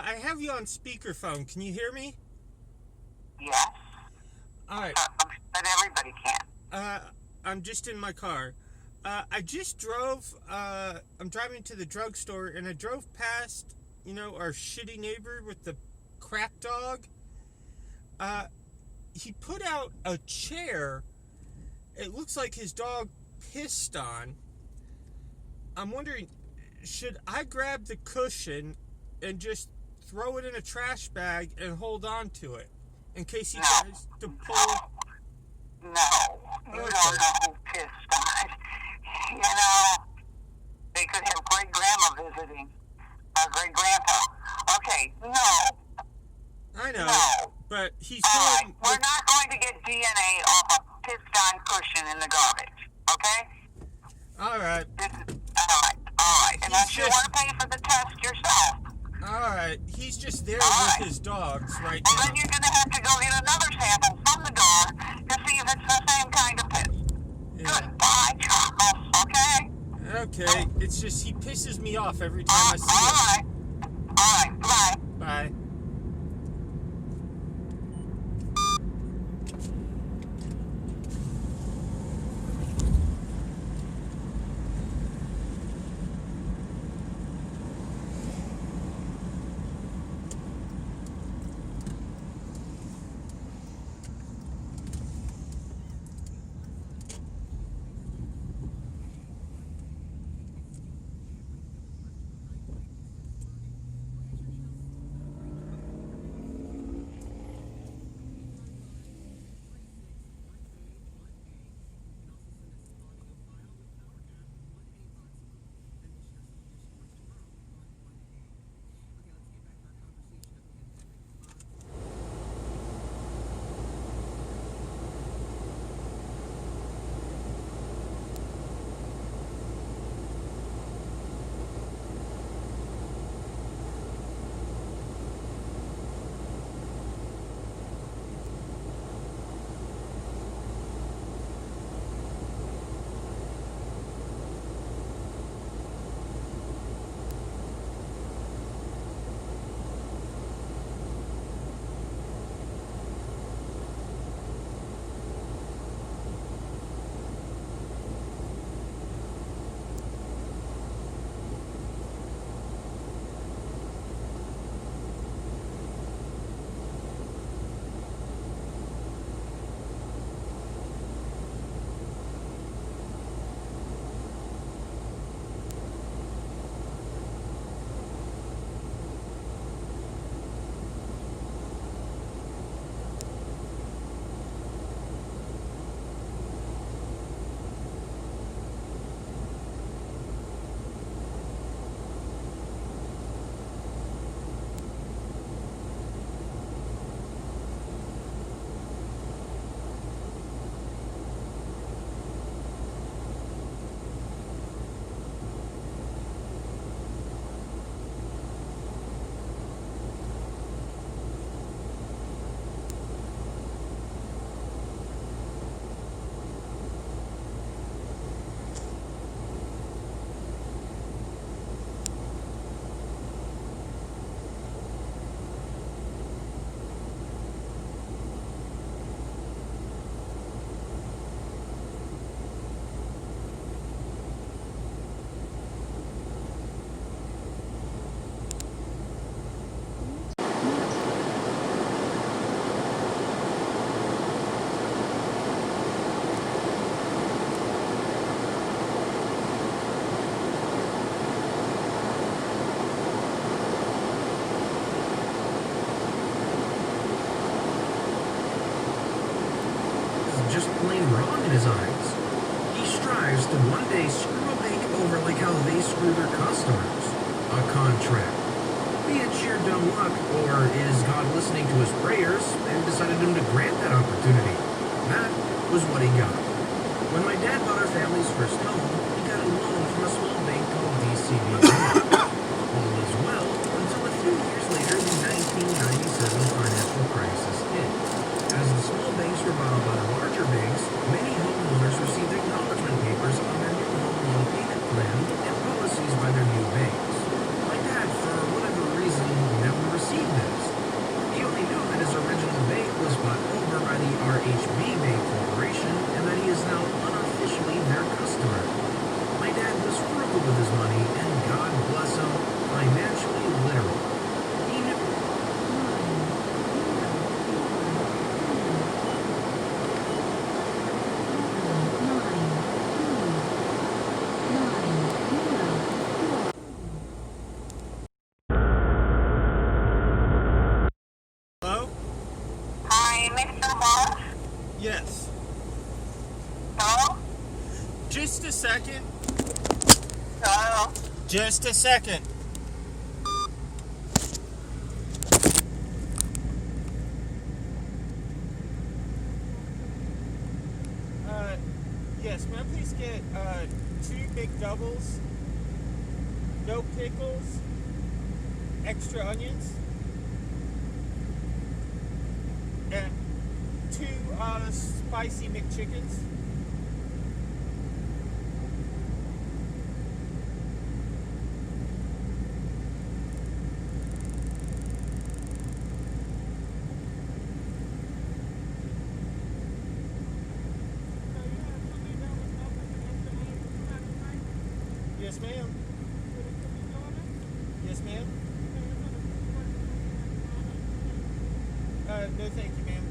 I have you on speakerphone. Can you hear me? Yes, All right. but everybody can. I'm just in my car. I just drove. I'm driving to the drugstore, and I drove past, our shitty neighbor with the crap dog. He put out a chair. It looks like his dog pissed on. I'm wondering, should I grab the cushion and just throw it in a trash bag and hold on to it in case he tries to pull? No, you don't know who pissed on it. They could have great-grandma visiting, or great-grandpa. Okay, no. I know, No. but he's All right, doing... we're not going to get DNA off a pissed-on cushion in the garbage, okay? All right. All right. Unless you want to pay for the test yourself. All right. He's just there with his dogs right now. And then you're going to have to go get another sample from the dog to see if it's the same kind of piss. Yeah. Goodbye, Charles, okay? Okay. It's just he pisses me off every time I see him. All right. Bye. Bye. Just plain wrong in his eyes. He strives to one day screw a bank over like how they screw their customers. A contract. Be it sheer dumb luck, or is God listening to his prayers and decided him to grant that opportunity? That was what he got. When my dad bought our family's first home, he got a loan from a small bank called DCB Bank. All was well until a few years later the 1997 financial crisis hit. As the small banks were bought by the larger banks, many homeowners received acknowledgement papers on their new home loan payment plan and policies by their new banks. My dad, for whatever reason, never received Yes. Hello? Just a second. Hello? Just a second. Yes, may I please get 2 big doubles, no pickles, extra onions, and 2 spicy McChickens. Yes, ma'am. Yes, ma'am. No, thank you, ma'am.